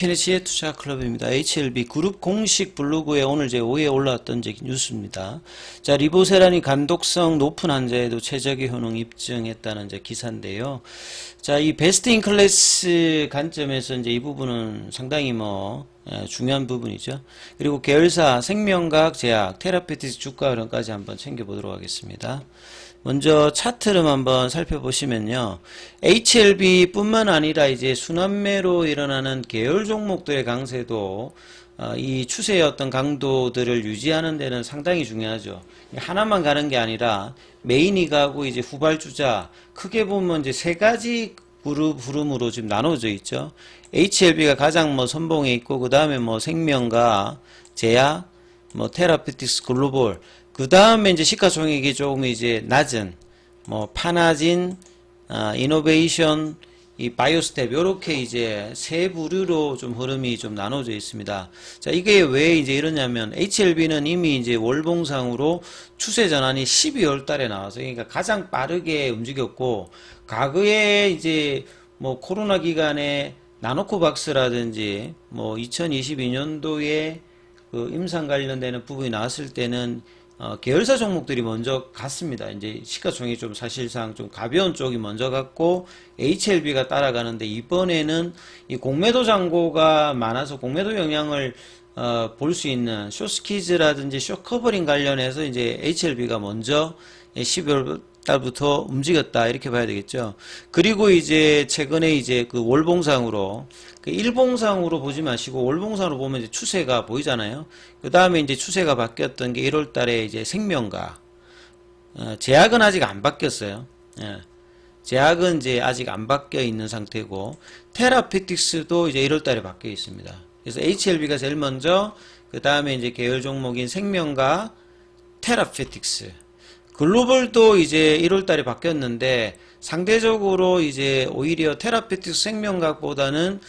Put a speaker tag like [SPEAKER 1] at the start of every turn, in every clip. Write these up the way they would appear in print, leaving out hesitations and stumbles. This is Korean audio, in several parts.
[SPEAKER 1] 테네시의 투자 클럽입니다. HLB 그룹 공식 블로그에 오늘 제 5에 올라왔던 뉴스입니다. 자, 리보세라닌 간독성 높은 환자에도 최적의 효능 입증했다는 기사인데요. 자, 이 베스트 인 클래스 관점에서 이 부분은 상당히 중요한 부분이죠. 그리고 계열사 생명과학, 제약, 테라피틱스 주가 흐름까지 한번 챙겨보도록 하겠습니다. 먼저 차트를 한번 살펴보시면요. HLB 뿐만 아니라 이제 순환매로 일어나는 계열 종목들의 강세도 이 추세의 어떤 강도들을 유지하는 데는 상당히 중요하죠. 하나만 가는 게 아니라 메인이 가고 이제 후발주자 크게 보면 이제 세 가지 그룹으로 지금 나눠져 있죠. HLB가 가장 선봉에 있고 그 다음에 생명과 제약, 테라피틱스 글로벌, 그 다음에 이제 시가총액이 조금 이제 낮은 파나진, 이노베이션, 이 바이오스텝 요렇게 이제 세 부류로 좀 흐름이 좀 나눠져 있습니다. 자, 이게 왜 이제 이러냐면 HLB는 이미 이제 월봉상으로 추세 전환이 12월 달에 나와서 그러니까 가장 빠르게 움직였고 과거에 이제 코로나 기간에 나노코박스라든지 2022년도에 그 임상 관련되는 부분이 나왔을 때는 계열사 종목들이 먼저 갔습니다. 이제 시가총액이 좀 사실상 좀 가벼운 쪽이 먼저 갔고 HLB가 따라가는데 이번에는 이 공매도 잔고가 많아서 공매도 영향을 볼 수 있는 숏스퀴즈라든지 숏커버링 관련해서 이제 HLB가 먼저 12월 달부터 움직였다 이렇게 봐야 되겠죠. 그리고 이제 최근에 이제 그 월봉상으로 그 일봉상으로 보지 마시고 월봉상으로 보면 이제 추세가 보이잖아요. 그 다음에 이제 추세가 바뀌었던 게 1월 달에 이제 생명과 제약은 아직 안 바뀌었어요. 제약은 이제 아직 안 바뀌어 있는 상태고 테라피틱스도 이제 1월 달에 바뀌어 있습니다. 그래서 HLB가 제일 먼저 그 다음에 이제 계열 종목인 생명과 테라피틱스 글로벌도 이제 1월 달에 바뀌었는데 상대적으로 이제 오히려 테라피틱스 생명각보다는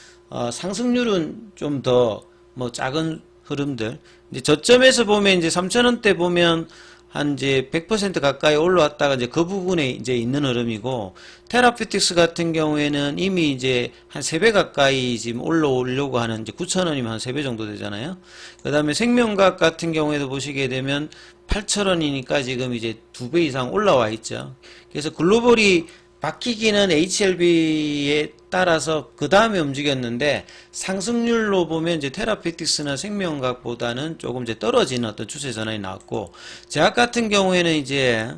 [SPEAKER 1] 상승률은 좀 더 작은 흐름들. 이제 저점에서 보면 이제 3,000원대 보면 한 이제 100% 가까이 올라왔다가 이제 그 부분에 이제 있는 흐름이고 테라피틱스 같은 경우에는 이미 이제 한 3배 가까이 지금 올라오려고 하는 이제 9,000원이면 한 3배 정도 되잖아요. 그 다음에 생명과학 같은 경우에도 보시게 되면 8,000원이니까 지금 이제 2배 이상 올라와 있죠. 그래서 글로벌이 바뀌기는 HLB에 따라서 그 다음에 움직였는데 상승률로 보면 이제 테라피틱스나 생명과학보다는 조금 이제 떨어지는 어떤 추세 전환이 나왔고 제약 같은 경우에는 이제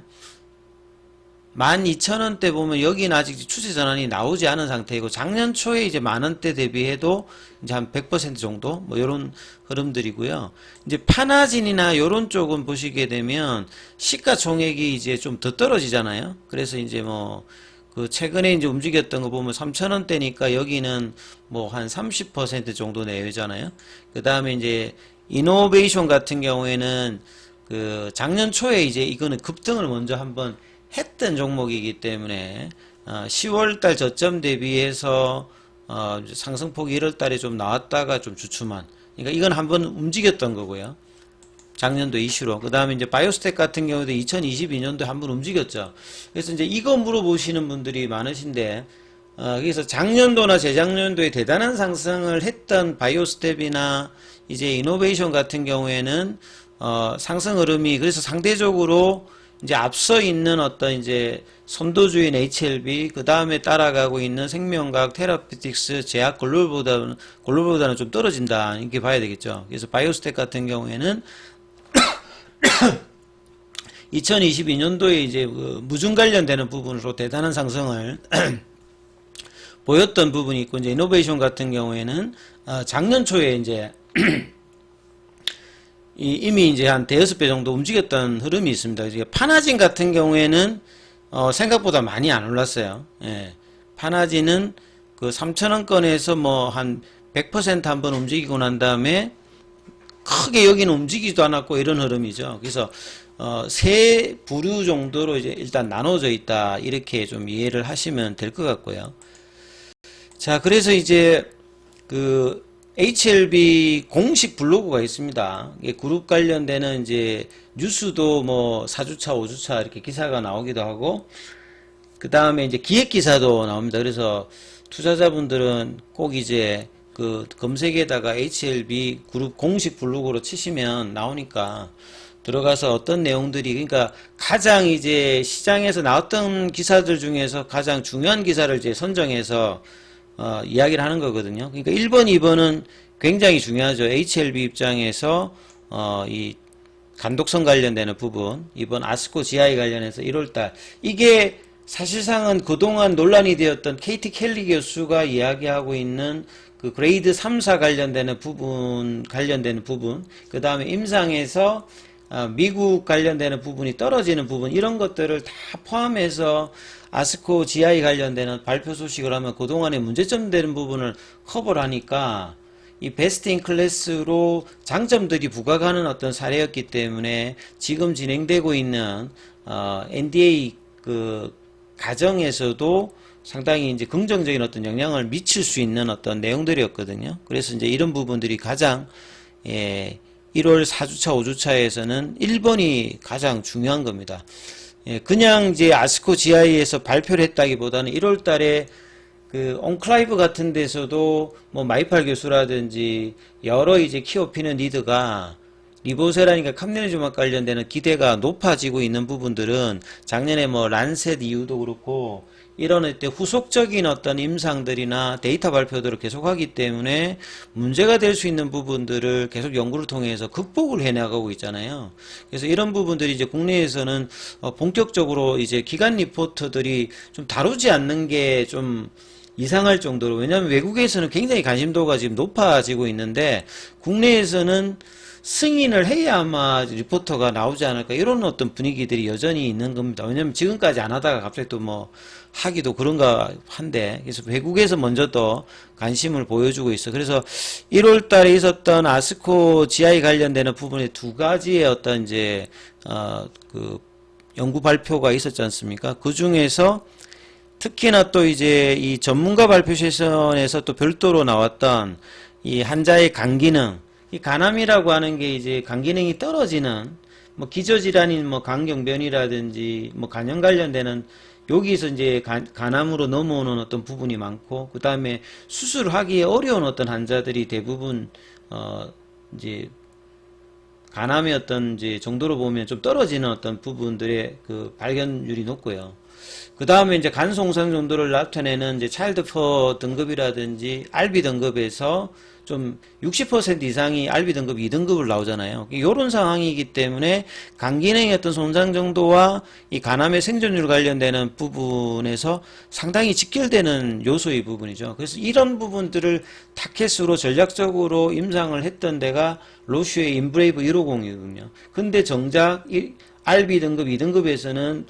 [SPEAKER 1] 12,000원대 보면 여기는 아직 추세 전환이 나오지 않은 상태이고 작년 초에 이제 만원대 대비해도 이제 한 100% 정도 요런 흐름들이고요. 이제 파나진이나 요런 쪽은 보시게 되면 시가총액이 이제 좀 더 떨어지잖아요. 그래서 이제 그 최근에 이제 움직였던 거 보면 3,000원대니까 여기는 한 30% 정도 내외잖아요. 그 다음에 이제 이노베이션 같은 경우에는 그 작년 초에 이제 이거는 급등을 먼저 한번 했던 종목이기 때문에 10월달 저점 대비해서 상승폭이 1월달에 좀 나왔다가 좀 주춤한 그러니까 이건 한번 움직였던 거고요. 작년도 이슈로. 그 다음에 이제 바이오스텍 같은 경우도 2022년도에 한번 움직였죠. 그래서 이제 이거 물어보시는 분들이 많으신데, 그래서 작년도나 재작년도에 대단한 상승을 했던 바이오스텝이나 이제 이노베이션 같은 경우에는, 상승 흐름이 그래서 상대적으로 이제 앞서 있는 어떤 이제 선도주인 HLB, 그 다음에 따라가고 있는 생명과학, 테라피틱스, 제약 글로벌보다는 좀 떨어진다. 이렇게 봐야 되겠죠. 그래서 바이오스텍 같은 경우에는 2022년도에 이제 그 무중 관련되는 부분으로 대단한 상승을 보였던 부분이 있고 이제 이노베이션 같은 경우에는 작년 초에 이제 이미 이제 한 대여섯 배 정도 움직였던 흐름이 있습니다. 파나진 같은 경우에는 생각보다 많이 안 올랐어요. 예. 파나진은 그 3,000원권에서 한 100% 한번 움직이고 난 다음에 크게 여기는 움직이지도 않았고 이런 흐름이죠. 그래서 세 부류 정도로 이제 일단 나눠져 있다 이렇게 좀 이해를 하시면 될 것 같고요. 자, 그래서 이제 그 HLB 공식 블로그가 있습니다. 그룹 관련되는 이제 뉴스도 4주차, 5주차 이렇게 기사가 나오기도 하고 그 다음에 이제 기획 기사도 나옵니다. 그래서 투자자분들은 꼭 이제 그 검색에다가 HLB 그룹 공식 블로그로 치시면 나오니까 들어가서 어떤 내용들이, 그러니까 가장 이제 시장에서 나왔던 기사들 중에서 가장 중요한 기사를 이제 선정해서 이야기를 하는 거거든요. 그러니까 1번, 2번은 굉장히 중요하죠. HLB 입장에서 이 간독성 관련되는 부분, 이번 아스코 GI 관련해서 1월달 이게 사실상은 그동안 논란이 되었던 KT 켈리 교수가 이야기하고 있는 그 그레이드 3, 4 관련되는 부분, 그 다음에 임상에서 미국 관련되는 부분이 떨어지는 부분, 이런 것들을 다 포함해서 아스코 GI 관련되는 발표 소식을 하면 그동안에 문제점 되는 부분을 커버를 하니까 이 베스트 인 클래스로 장점들이 부각하는 어떤 사례였기 때문에 지금 진행되고 있는 NDA 그 과정에서도 상당히 이제 긍정적인 어떤 영향을 미칠 수 있는 어떤 내용들이었거든요. 그래서 이제 이런 부분들이 가장 1월 4주차, 5주차에서는 1번이 가장 중요한 겁니다. 그냥 이제 아스코 GI에서 발표를 했다기보다는 1월 달에 그 온클라이브 같은 데서도 뭐 마이팔 교수라든지 여러 이제 키오피니언 리더가 리보세라니까 캄네리주막 관련되는 기대가 높아지고 있는 부분들은 작년에 뭐 란셋 이후도 그렇고 이런 때 후속적인 어떤 임상들이나 데이터 발표들을 계속하기 때문에 문제가 될 수 있는 부분들을 계속 연구를 통해서 극복을 해나가고 있잖아요. 그래서 이런 부분들이 이제 국내에서는 본격적으로 이제 기관 리포터들이 좀 다루지 않는 게 좀 이상할 정도로, 왜냐하면 외국에서는 굉장히 관심도가 지금 높아지고 있는데 국내에서는 승인을 해야 아마 리포터가 나오지 않을까, 이런 어떤 분위기들이 여전히 있는 겁니다. 왜냐면 지금까지 안 하다가 갑자기 또 뭐 하기도 그런가 한데, 그래서 외국에서 먼저 또 관심을 보여주고 있어. 그래서 1월 달에 있었던 아스코 GI 관련되는 부분에 두 가지의 어떤 이제 그 연구 발표가 있었지 않습니까? 그 중에서 특히나 또 이제 이 전문가 발표 세션에서 또 별도로 나왔던 이 환자의 간 기능, 이 간암이라고 하는 게 이제 간 기능이 떨어지는 뭐 기저질환인 뭐 간경변이라든지 뭐 간염 관련되는, 여기서 이제 간암으로 넘어오는 어떤 부분이 많고, 그 다음에 수술을 하기에 어려운 어떤 환자들이 대부분 이제 간암의 어떤 이제 정도로 보면 좀 떨어지는 어떤 부분들의 그 발견율이 높고요. 그 다음에 이제 간 손상 정도를 나타내는 이제 차일드 퍼 등급이라든지 RB 등급에서 좀 60% 이상이 RB 등급 2등급을 나오잖아요. 이런 상황이기 때문에 간 기능의 어떤 손상 정도와 이 간암의 생존율 관련되는 부분에서 상당히 직결되는 요소의 부분이죠. 그래서 이런 부분들을 타켓으로 전략적으로 임상을 했던 데가 로슈의 인브레이브 150이거든요. 근데 정작 RB 등급 2등급에서는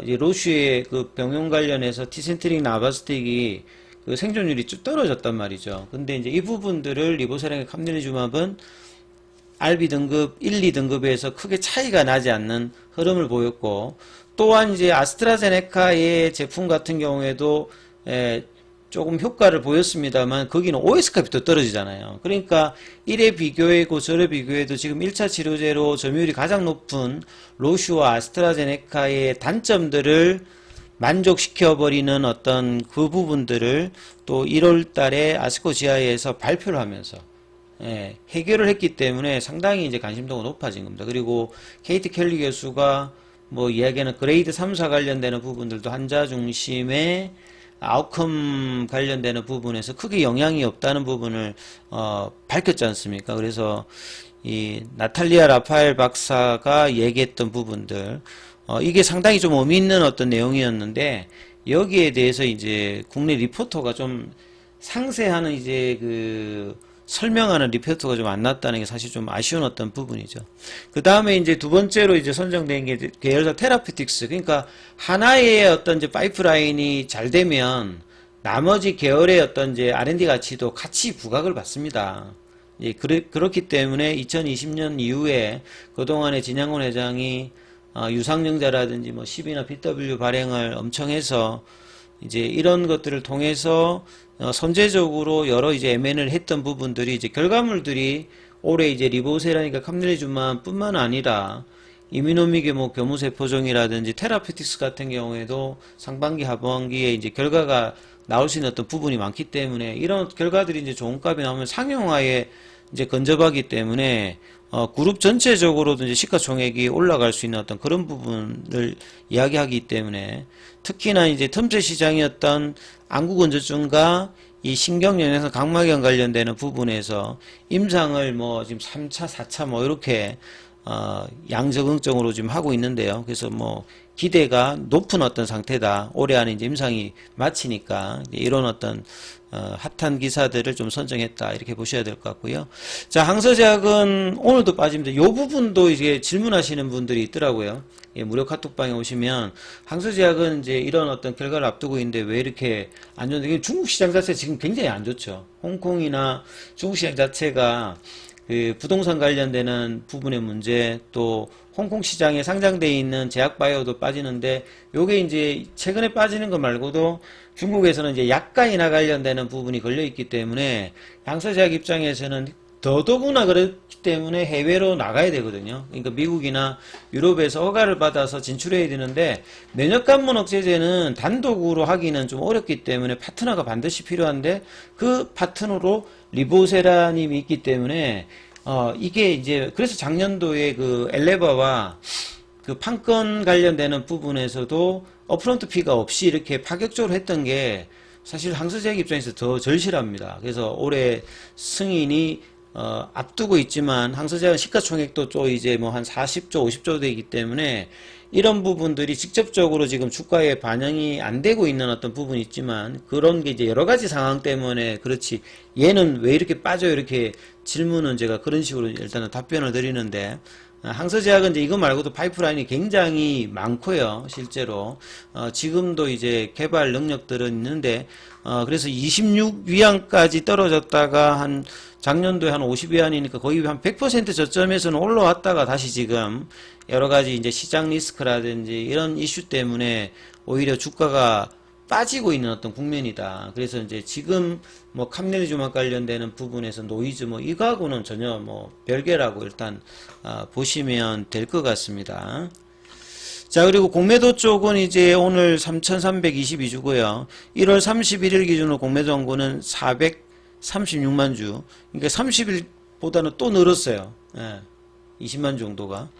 [SPEAKER 1] 이제 로슈의 그 병용 관련해서 티센트릭 나바스틱이 그 생존율이 좀 떨어졌단 말이죠. 근데 이제 이 부분들을 리보세라의 캄네리주맙은 RB 등급 1, 2등급에서 크게 차이가 나지 않는 흐름을 보였고, 또한 이제 아스트라제네카의 제품 같은 경우에도 조금 효과를 보였습니다만 거기는 OS값이 더 떨어지잖아요. 그러니까 1에 비교해고 저에 비교해도 지금 1차 치료제로 점유율이 가장 높은 로슈와 아스트라제네카의 단점들을 만족시켜버리는 어떤 그 부분들을 또 1월 달에 아스코 GI에서 발표를 하면서 해결을 했기 때문에 상당히 이제 관심도가 높아진 겁니다. 그리고 KT 켈리 교수가 뭐 이야기하는 그레이드 3, 4 관련되는 부분들도 환자 중심의 아웃컴 관련되는 부분에서 크게 영향이 없다는 부분을 밝혔지 않습니까? 그래서 이 나탈리아 라파엘 박사가 얘기했던 부분들, 이게 상당히 좀 의미 있는 어떤 내용이었는데, 여기에 대해서 이제 국내 리포터가 좀 상세하는 이제 그 설명하는 리포터가 좀 안 났다는 게 사실 좀 아쉬운 어떤 부분이죠. 그 다음에 이제 두 번째로 이제 선정된 게 계열사 테라피틱스. 그러니까 하나의 어떤 이제 파이프라인이 잘 되면 나머지 계열의 어떤 이제 R&D 가치도 같이 부각을 받습니다. 예, 그렇기 때문에 2020년 이후에 그동안에 진양곤 회장이 유상증자라든지 뭐 10이나 BW 발행을 엄청 해서 이제 이런 것들을 통해서 선제적으로 여러 이제 M&A를 했던 부분들이 이제 결과물들이 올해 이제 리보세라니까 캄네리주맘 뿐만 아니라 이뮤노믹의 뭐 교무세포종이라든지 테라피틱스 같은 경우에도 상반기 하반기에 이제 결과가 나올 수 있는 어떤 부분이 많기 때문에 이런 결과들이 이제 좋은 값이 나오면 상용화에 이제 근접하기 때문에 그룹 전체적으로도 이제 시가총액이 올라갈 수 있는 어떤 그런 부분을 이야기하기 때문에 특히나 이제 틈새 시장이었던 안구건조증과 이 신경연에서 각막염 관련되는 부분에서 임상을 뭐 지금 3차, 4차 뭐 이렇게 양적응증으로 지금 하고 있는데요. 그래서 뭐 기대가 높은 어떤 상태다. 올해 안에 이제 임상이 마치니까 이런 어떤 핫한 기사들을 좀 선정했다 이렇게 보셔야 될 것 같고요. 자, 항서제약은 오늘도 빠집니다. 이 부분도 이제 질문하시는 분들이 있더라고요. 예, 무료 카톡방에 오시면 항서제약은 이제 이런 어떤 결과를 앞두고 있는데 왜 이렇게 안 좋은데 중국 시장 자체 지금 굉장히 안 좋죠. 홍콩이나 중국 시장 자체가 그 부동산 관련되는 부분의 문제, 또 홍콩 시장에 상장되어 있는 제약바이오도 빠지는데, 요게 이제 최근에 빠지는 것 말고도 중국에서는 이제 약가이나 관련되는 부분이 걸려있기 때문에 항서제약 입장에서는 더더구나 그렇기 때문에 해외로 나가야 되거든요. 그러니까 미국이나 유럽에서 허가를 받아서 진출해야 되는데, 면역관문 억제제는 단독으로 하기는 좀 어렵기 때문에 파트너가 반드시 필요한데, 그 파트너로 리보세라님이 있기 때문에 이게 이제 그래서 작년도에 그 엘레바와 그 판권 관련되는 부분에서도 업프론트 피가 없이 이렇게 파격적으로 했던 게 사실 항서제약 입장에서 더 절실합니다. 그래서 올해 승인이 앞두고 있지만 항서제약은 시가총액도 또 이제 뭐 한 40조, 50조 되기 때문에 이런 부분들이 직접적으로 지금 주가에 반영이 안 되고 있는 어떤 부분이 있지만 그런 게 이제 여러 가지 상황 때문에 그렇지 얘는 왜 이렇게 빠져요? 이렇게 질문은 제가 그런 식으로 일단은 답변을 드리는데 항서제약은 이제 이거 말고도 파이프라인이 굉장히 많고요. 실제로 지금도 이제 개발 능력들은 있는데 그래서 26위안까지 떨어졌다가 한 작년도에 한 50위안이니까 거의 한 100% 저점에서는 올라왔다가 다시 지금 여러 가지 이제 시장 리스크라든지 이런 이슈 때문에 오히려 주가가 빠지고 있는 어떤 국면이다. 그래서 이제 지금 뭐 캄네리주막 관련되는 부분에서 노이즈 뭐 이거하고는 전혀 뭐 별개라고 일단 보시면 될 것 같습니다. 자, 그리고 공매도 쪽은 이제 오늘 3,322주고요. 1월 31일 기준으로 공매도 원고는 436만 주. 그러니까 30일보다는 또 늘었어요. 예, 20만 정도가.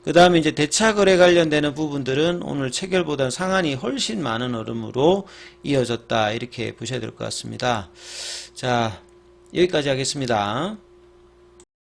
[SPEAKER 1] 그 다음에 이제 대차거래 관련되는 부분들은 오늘 체결보다는 상한이 훨씬 많은 흐름으로 이어졌다. 이렇게 보셔야 될 것 같습니다. 자, 여기까지 하겠습니다.